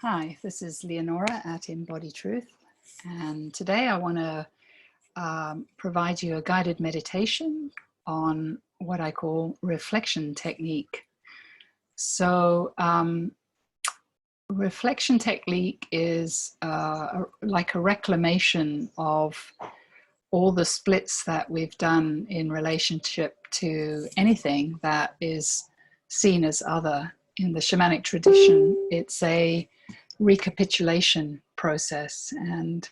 Hi, this is Leonora at Embody Truth, and today I want to provide you a guided meditation on what I call reflection technique. So, reflection technique is like a reclamation of all the splits that we've done in relationship to anything that is seen as other. In the shamanic tradition, it's a recapitulation process, and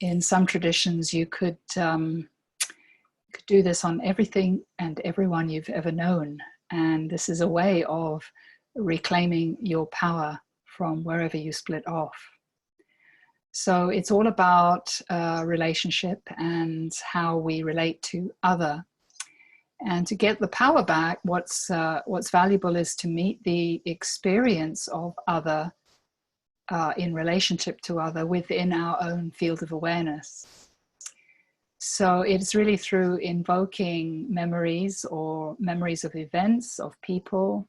in some traditions you could do this on everything and everyone you've ever known, and this is a way of reclaiming your power from wherever you split off. So it's all about relationship and how we relate to other. And to get the power back, what's valuable is to meet the experience of other in relationship to other within our own field of awareness. So it's really through invoking memories or memories of events, of people,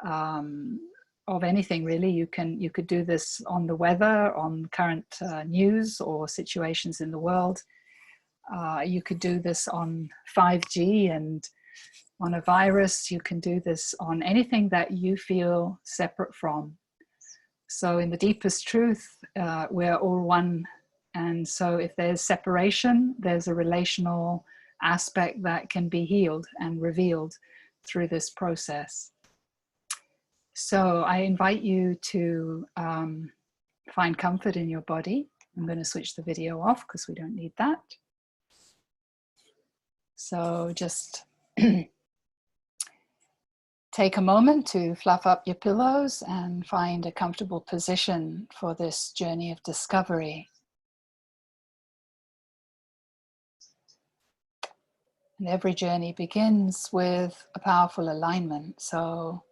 of anything really. You could do this on the weather, on current news or situations in the world. You could do this on 5G and on a virus. You can do this on anything that you feel separate from. So in the deepest truth, we're all one. And so if there's separation, there's a relational aspect that can be healed and revealed through this process. So I invite you to find comfort in your body. I'm going to switch the video off because we don't need that. So just take a moment to fluff up your pillows and find a comfortable position for this journey of discovery. And every journey begins with a powerful alignment. So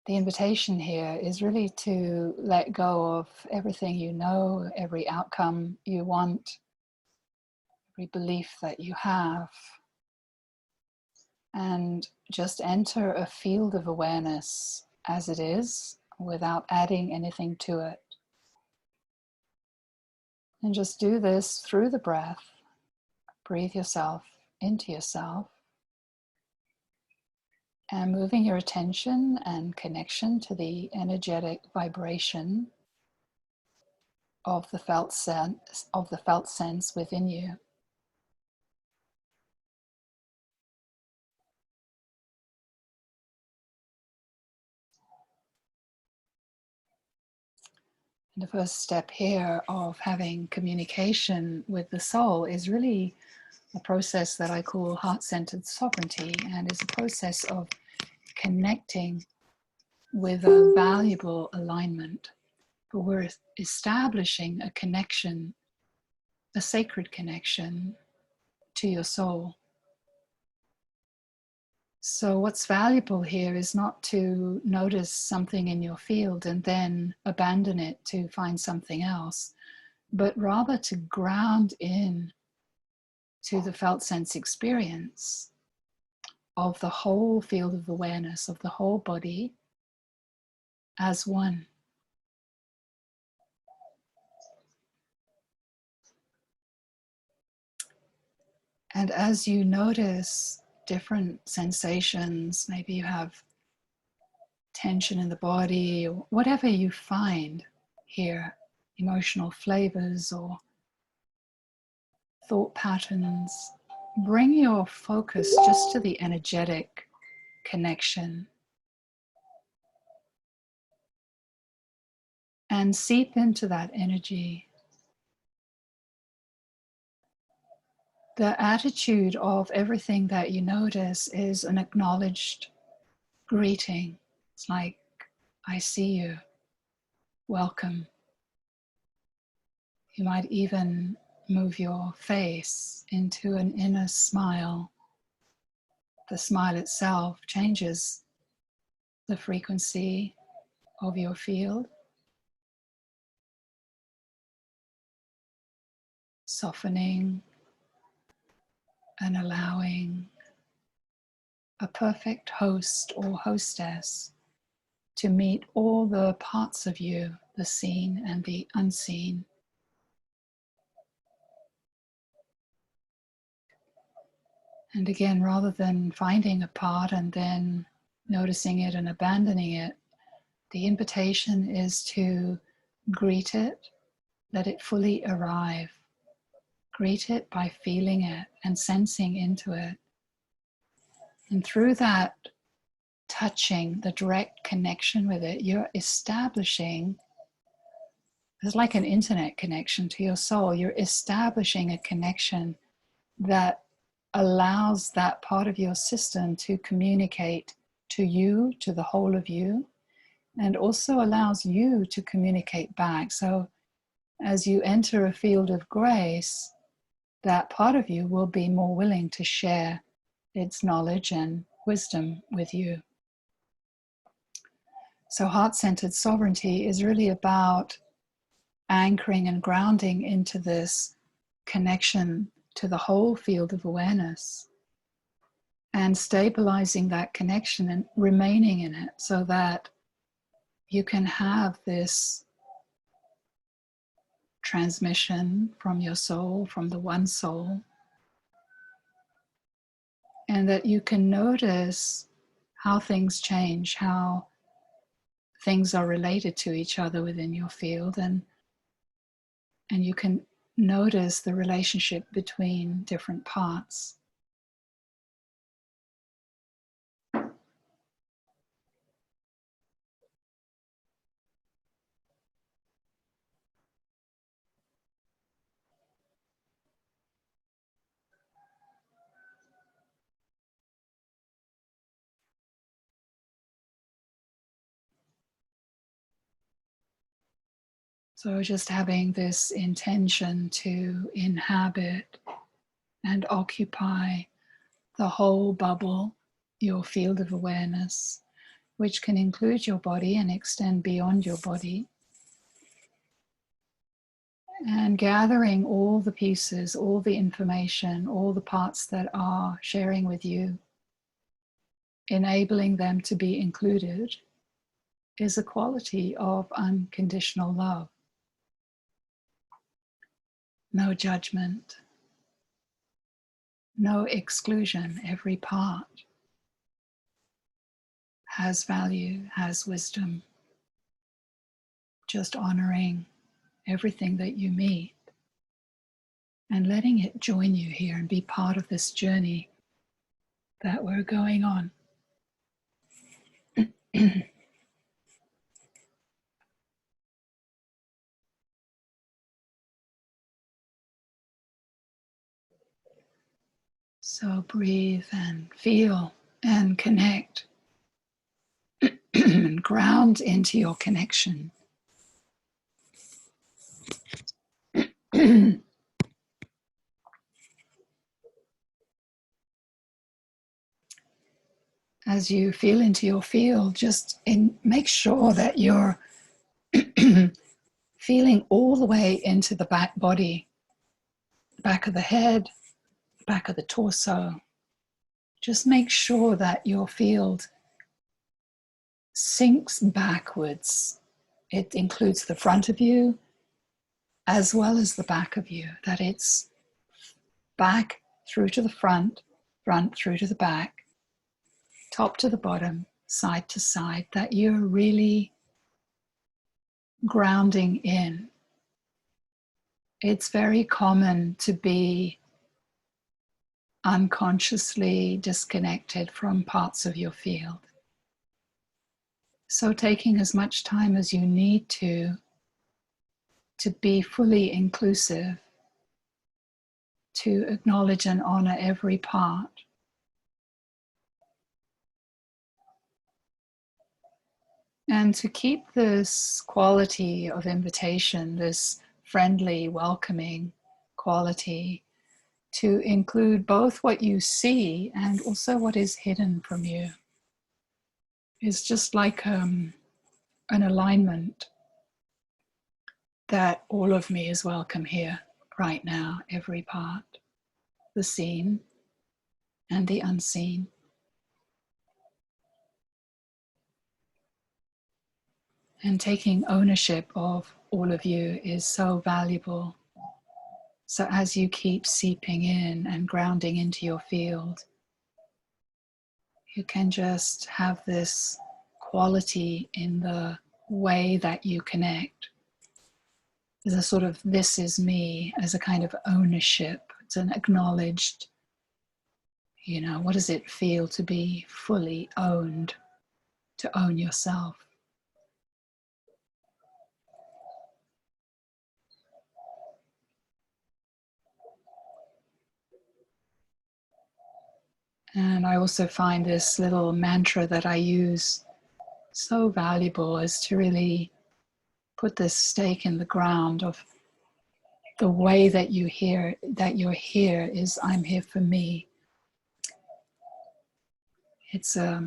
the invitation here is really to let go of everything you know, every outcome you want, every belief that you have, and just enter a field of awareness as it is without adding anything to it. And just do this through the breath. Breathe yourself into yourself, and moving your attention and connection to the energetic vibration of the felt sense within you. And the first step here of having communication with the soul is really a process that I call heart-centered sovereignty, and is a process of connecting with a valuable alignment. But we're establishing a connection, a sacred connection to your soul. So what's valuable here is not to notice something in your field and then abandon it to find something else, but rather to ground in to the felt sense experience of the whole field of awareness, of the whole body as one. And as you notice different sensations, maybe you have tension in the body, or whatever you find here, emotional flavors or thought patterns, bring your focus just to the energetic connection and seep into that energy. The attitude of everything that you notice is an acknowledged greeting. It's like, I see you, welcome. You might even move your face into an inner smile. The smile itself changes the frequency of your field, softening and allowing a perfect host or hostess to meet all the parts of you, the seen and the unseen. And again, rather than finding a part and then noticing it and abandoning it, the invitation is to greet it, let it fully arrive. Greet it by feeling it and sensing into it. And through that touching, the direct connection with it, you're establishing, it's like an internet connection to your soul. You're establishing a connection that allows that part of your system to communicate to you, to the whole of you, and also allows you to communicate back. So as you enter a field of grace, that part of you will be more willing to share its knowledge and wisdom with you. So heart-centered sovereignty is really about anchoring and grounding into this connection to the whole field of awareness and stabilizing that connection and remaining in it so that you can have this transmission from your soul, from the one soul, and that you can notice how things change, how things are related to each other within your field, and you can notice the relationship between different parts. So just having this intention to inhabit and occupy the whole bubble, your field of awareness, which can include your body and extend beyond your body. And gathering all the pieces, all the information, all the parts that are sharing with you, enabling them to be included, is a quality of unconditional love. No judgment, no exclusion. Every part has value, has wisdom. Just honoring everything that you meet and letting it join you here and be part of this journey that we're going on. So breathe and feel and connect and ground into your connection. As you feel into your field, just make sure that you're feeling all the way into the back body, back of the head, back of the torso. Just make sure that your field sinks backwards. It includes the front of you as well as the back of you, that it's back through to the front, front through to the back, top to the bottom, side to side, that you're really grounding in. It's very common to be unconsciously disconnected from parts of your field. So taking as much time as you need to be fully inclusive, to acknowledge and honor every part. And to keep this quality of invitation, this friendly, welcoming quality, to include both what you see and also what is hidden from you. It's just like an alignment that all of me is welcome here, right now, every part, the seen and the unseen. And taking ownership of all of you is so valuable. So as you keep seeping in and grounding into your field, you can just have this quality in the way that you connect. There's a sort of this is me as a kind of ownership. It's an acknowledged, what does it feel to be fully owned, to own yourself? And I also find this little mantra that I use so valuable, is to really put this stake in the ground of the way that you hear that you're here is I'm here for me. It's a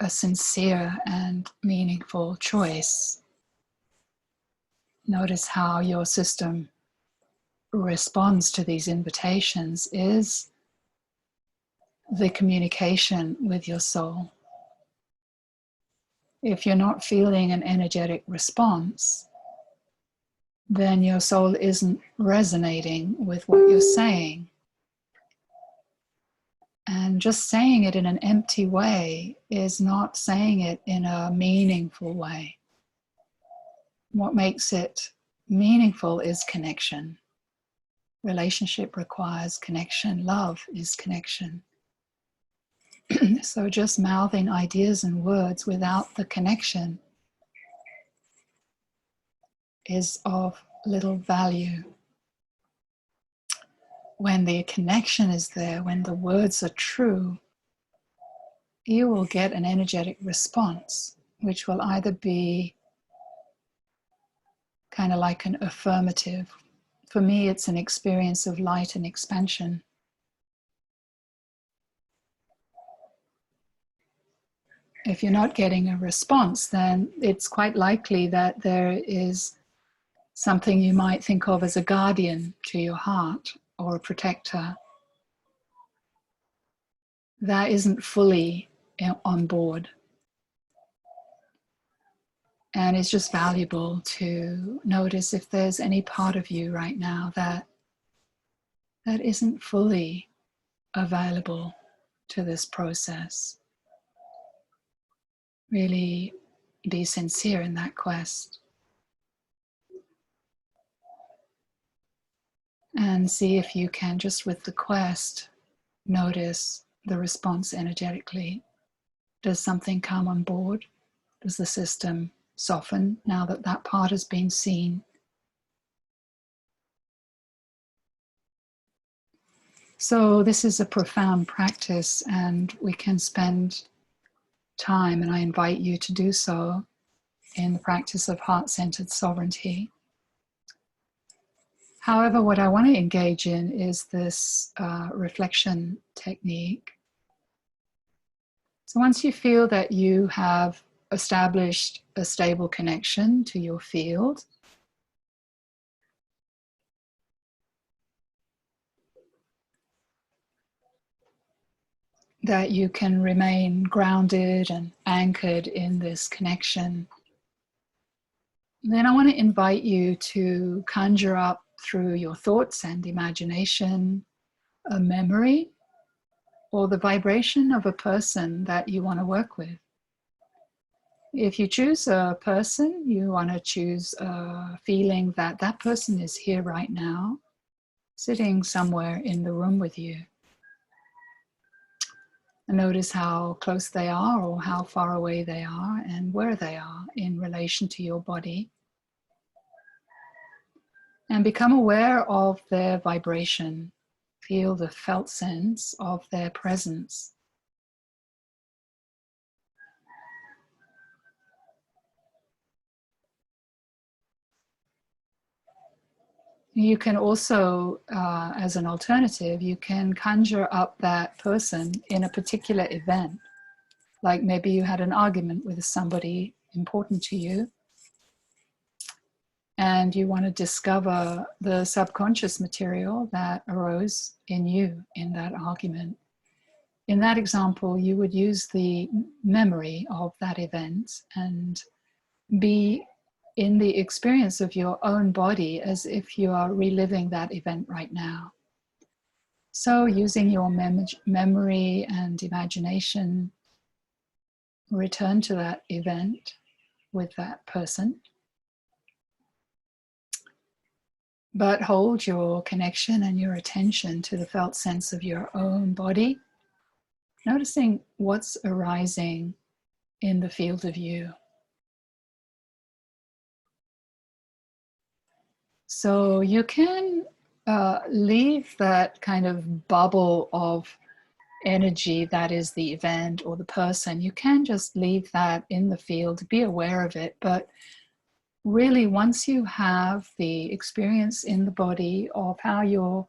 sincere and meaningful choice. Notice how your system responds to these invitations is the communication with your soul. If you're not feeling an energetic response, then your soul isn't resonating with what you're saying. And just saying it in an empty way is not saying it in a meaningful way. What makes it meaningful is connection. Relationship requires connection. Love is connection. So just mouthing ideas and words without the connection is of little value. When the connection is there, when the words are true, you will get an energetic response, which will either be kind of like an affirmative. For me, it's an experience of light and expansion. If you're not getting a response, then it's quite likely that there is something you might think of as a guardian to your heart or a protector that isn't fully on board. And it's just valuable to notice if there's any part of you right now that isn't fully available to this process. Really be sincere in that quest. And see if you can, just with the quest, notice the response energetically. Does something come on board? Does the system soften now that that part has been seen? So this is a profound practice, and we can spend time, and I invite you to do so, in the practice of heart-centered sovereignty. However, what I want to engage in is this reflection technique. So once you feel that you have established a stable connection to your field, that you can remain grounded and anchored in this connection, then I want to invite you to conjure up through your thoughts and imagination a memory or the vibration of a person that you want to work with. If you choose a person, you want to choose a feeling that that person is here right now, sitting somewhere in the room with you. And notice how close they are or how far away they are and where they are in relation to your body. And become aware of their vibration. Feel the felt sense of their presence. You can also, as an alternative, you can conjure up that person in a particular event. Like maybe you had an argument with somebody important to you, and you want to discover the subconscious material that arose in you in that argument. In that example, you would use the memory of that event and be in the experience of your own body as if you are reliving that event right now. So using your memory and imagination, return to that event with that person. But hold your connection and your attention to the felt sense of your own body, noticing what's arising in the field of you. So you can leave that kind of bubble of energy that is the event or the person. You can just leave that in the field, be aware of it. But really, once you have the experience in the body of how your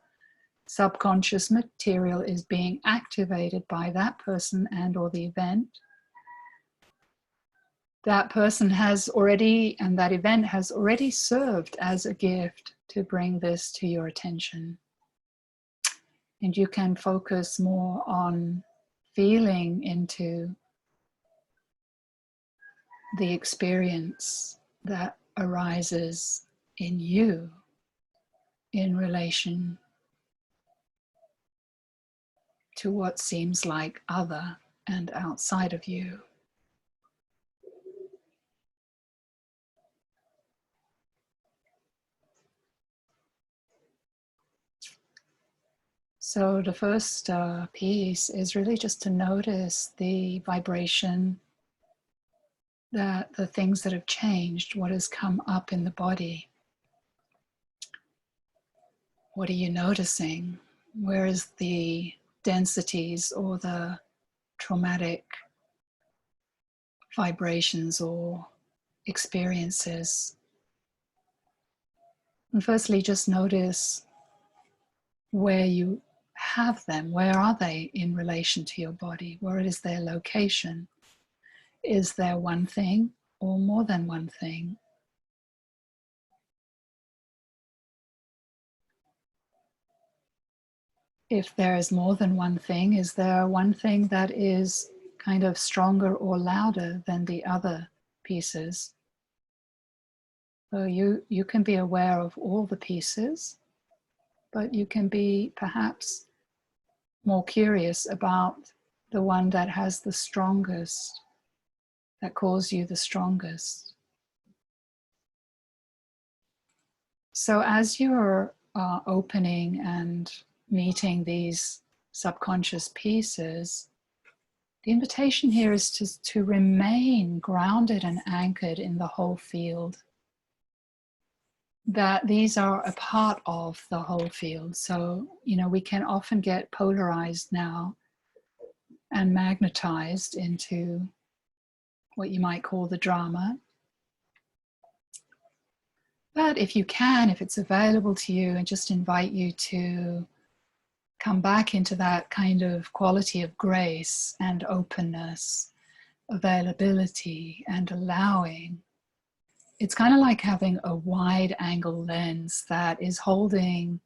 subconscious material is being activated by that person and or the event, that person has already, and that event has already served as a gift to bring this to your attention. And you can focus more on feeling into the experience that arises in you in relation to what seems like other and outside of you. So the first piece is really just to notice the vibration, that the things that have changed, what has come up in the body. What are you noticing? Where is the densities or the traumatic vibrations or experiences? And firstly, just notice where you have them. Where are they in relation to your body? Where is their location? Is there one thing or more than one thing? If there is more than one thing, is there one thing that is kind of stronger or louder than the other pieces? So you can be aware of all the pieces, but you can be perhaps more curious about the one that has the strongest, that calls you the strongest. So as you're opening and meeting these subconscious pieces, the invitation here is to remain grounded and anchored in the whole field. That these are a part of the whole field. So, we can often get polarized now and magnetized into what you might call the drama. But if you can, if it's available to you, and just invite you to come back into that kind of quality of grace and openness, availability and allowing. It's kind of like having a wide angle lens that is holding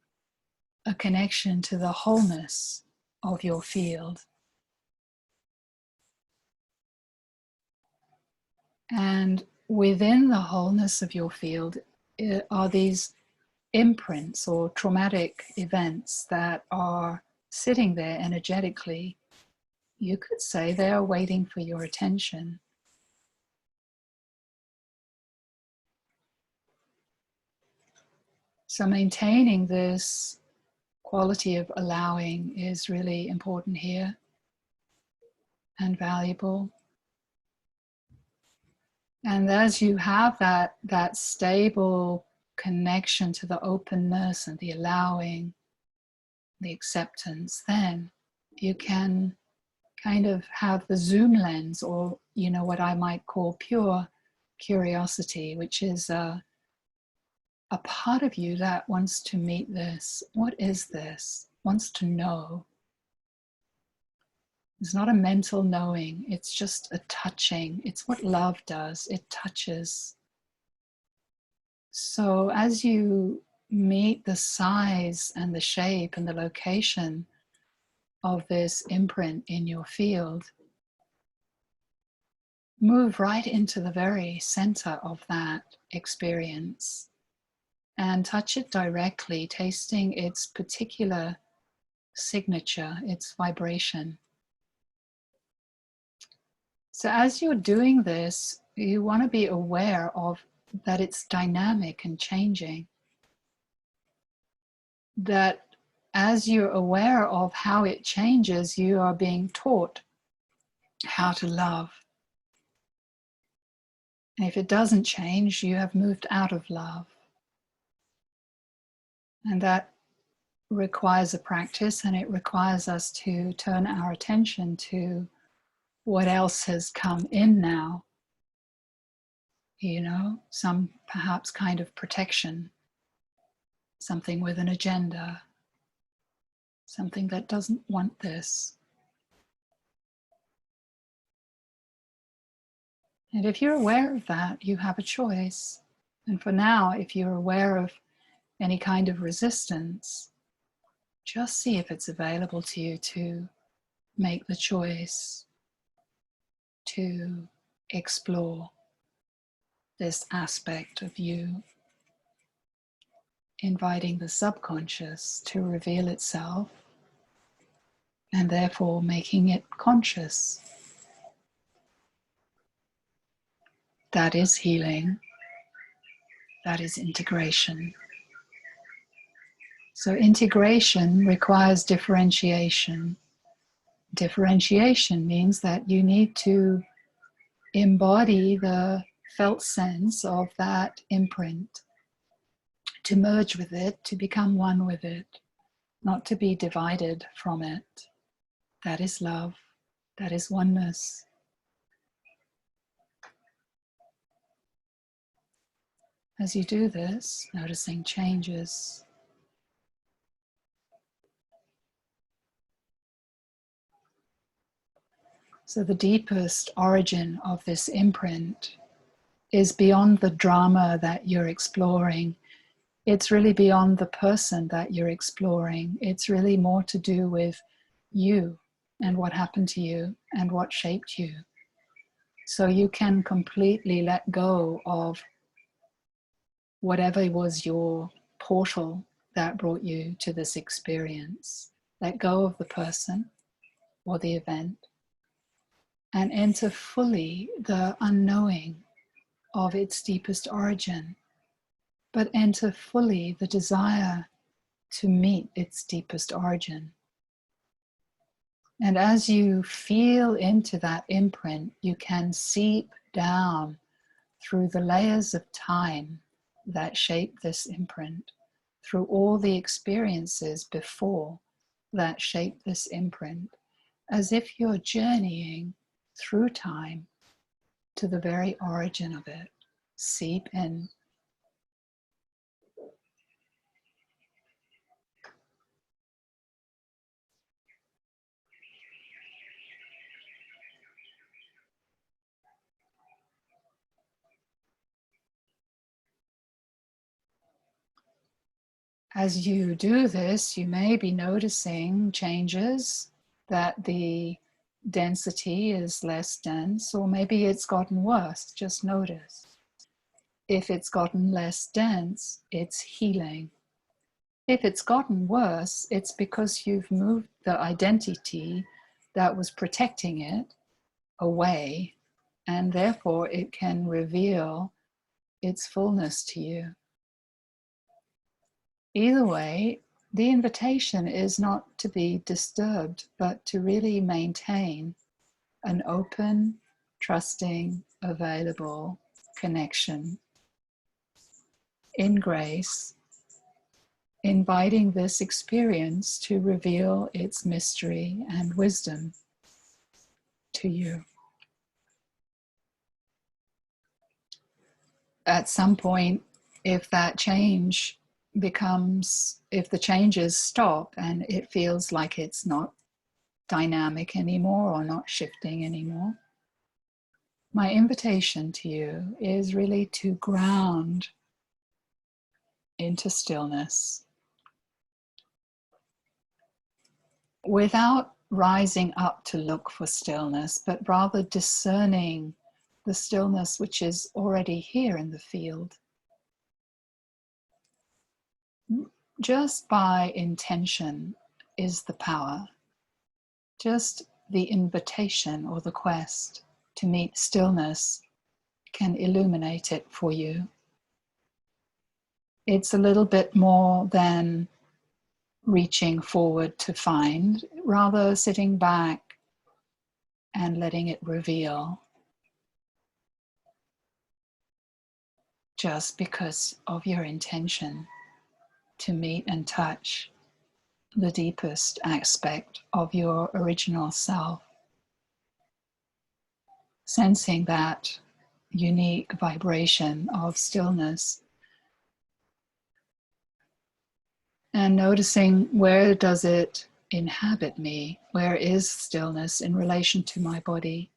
a connection to the wholeness of your field. And within the wholeness of your field are these imprints or traumatic events that are sitting there energetically. You could say they are waiting for your attention. So maintaining this quality of allowing is really important here and valuable. And as you have that stable connection to the openness and the allowing, the acceptance, then you can kind of have the zoom lens, or what I might call pure curiosity, which is a part of you that wants to meet this. What is this? Wants to know. It's not a mental knowing, it's just a touching. It's what love does, it touches. So as you meet the size and the shape and the location of this imprint in your field, move right into the very center of that experience and touch it directly, tasting its particular signature, its vibration. So as you're doing this, you want to be aware of that it's dynamic and changing. That as you're aware of how it changes, you are being taught how to love. And if it doesn't change, you have moved out of love. And that requires a practice, and it requires us to turn our attention to what else has come in now. You know, some perhaps kind of protection, something with an agenda, something that doesn't want this. And if you're aware of that, you have a choice. And for now, if you're aware of any kind of resistance, just see if it's available to you to make the choice to explore this aspect of you, inviting the subconscious to reveal itself and therefore making it conscious. That is healing. That is integration. So integration requires differentiation. Differentiation means that you need to embody the felt sense of that imprint, to merge with it, to become one with it, not to be divided from it. That is love. That is oneness. As you do this, noticing changes. So the deepest origin of this imprint is beyond the drama that you're exploring. It's really beyond the person that you're exploring. It's really more to do with you and what happened to you and what shaped you. So you can completely let go of whatever was your portal that brought you to this experience. Let go of the person or the event and enter fully the unknowing of its deepest origin, but enter fully the desire to meet its deepest origin. And as you feel into that imprint, you can seep down through the layers of time that shape this imprint, through all the experiences before that shape this imprint, as if you're journeying through time to the very origin of it. Seep in. As you do this, you may be noticing changes, that the density is less dense, or maybe it's gotten worse. Just notice. If it's gotten less dense, it's healing. If it's gotten worse, it's because you've moved the identity that was protecting it away, and therefore it can reveal its fullness to you. Either way, the invitation is not to be disturbed, but to really maintain an open, trusting, available connection in grace, inviting this experience to reveal its mystery and wisdom to you. At some point, if that change becomes, if the changes stop and it feels like it's not dynamic anymore or not shifting anymore, my invitation to you is really to ground into stillness without rising up to look for stillness, but rather discerning the stillness which is already here in the field. Just by intention is the power. Just the invitation or the quest to meet stillness can illuminate it for you. It's a little bit more than reaching forward to find, rather sitting back and letting it reveal, just because of your intention to meet and touch the deepest aspect of your original self. Sensing that unique vibration of stillness and noticing, where does it inhabit me? Where is stillness in relation to my body?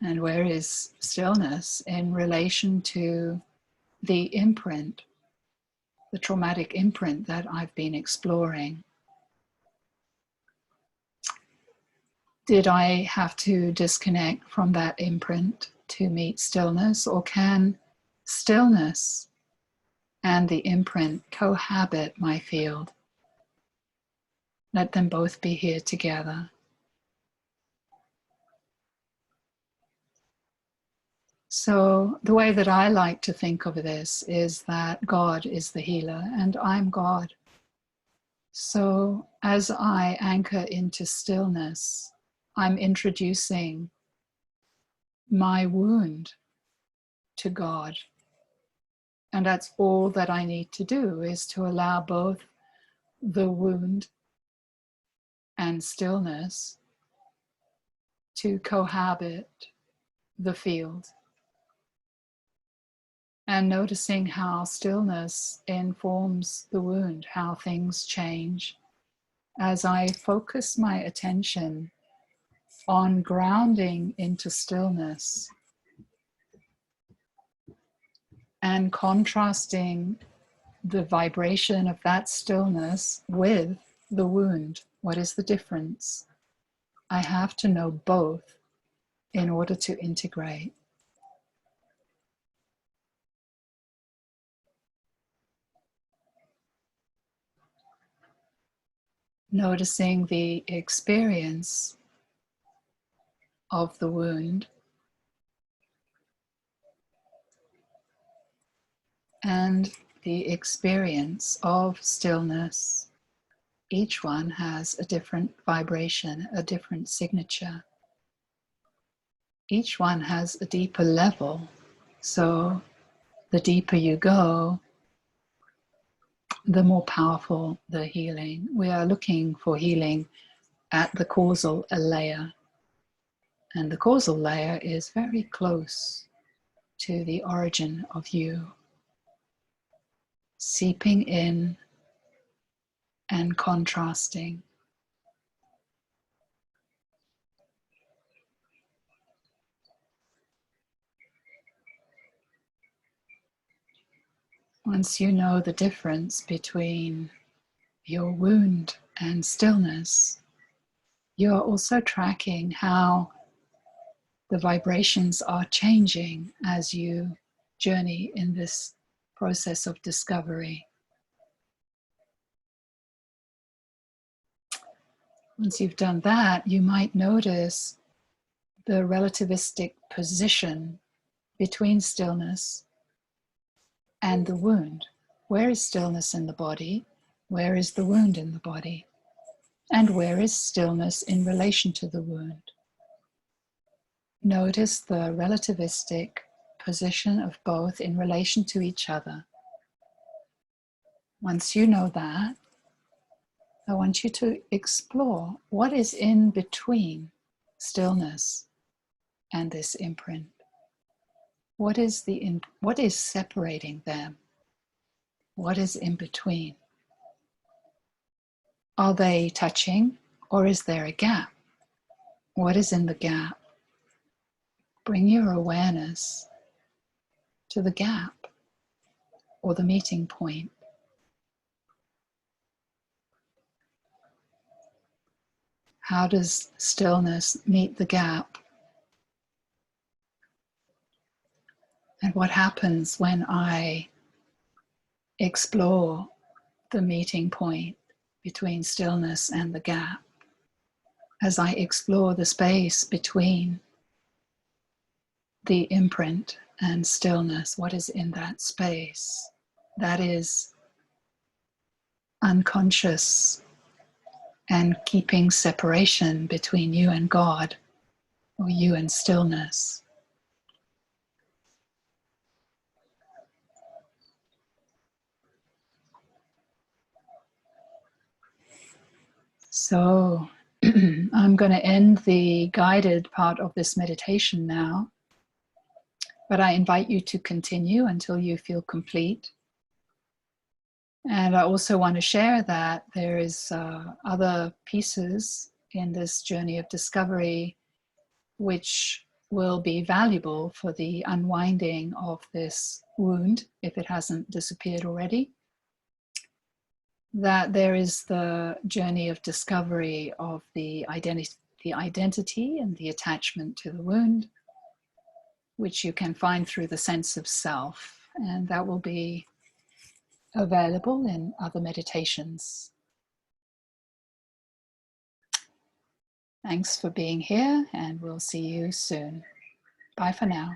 And where is stillness in relation to the imprint, the traumatic imprint that I've been exploring? Did I have to disconnect from that imprint to meet stillness, or can stillness and the imprint cohabit my field? Let them both be here together. So the way that I like to think of this is that God is the healer and I'm God. So as I anchor into stillness, I'm introducing my wound to God. And that's all that I need to do, is to allow both the wound and stillness to cohabit the field. And noticing how stillness informs the wound, how things change. As I focus my attention on grounding into stillness and contrasting the vibration of that stillness with the wound. What is the difference? I have to know both in order to integrate. Noticing the experience of the wound and the experience of stillness. Each one has a different vibration, a different signature. Each one has a deeper level. So the deeper you go, the more powerful the healing. We are looking for healing at the causal layer. And the causal layer is very close to the origin of you, seeping in and contrasting. Once you know the difference between your wound and stillness, you are also tracking how the vibrations are changing as you journey in this process of discovery. Once you've done that, you might notice the relativistic position between stillness and the wound. Where is stillness in the body? Where is the wound in the body? And where is stillness in relation to the wound? Notice the relativistic position of both in relation to each other. Once you know that, I want you to explore what is in between stillness and this imprint. What is separating them? What is in between? Are they touching, or is there a gap? What is in the gap? Bring your awareness to the gap or the meeting point. How does stillness meet the gap? And what happens when I explore the meeting point between stillness and the gap? As I explore the space between the imprint and stillness, what is in that space? That is unconscious and keeping separation between you and God, or you and stillness. So I'm going to end the guided part of this meditation now, but I invite you to continue until you feel complete. And I also want to share that there is other pieces in this journey of discovery which will be valuable for the unwinding of this wound, if it hasn't disappeared already. That there is the journey of discovery of the identity and the attachment to the wound, which you can find through the sense of self, and that will be available in other meditations. Thanks for being here, and we'll see you soon. Bye for now.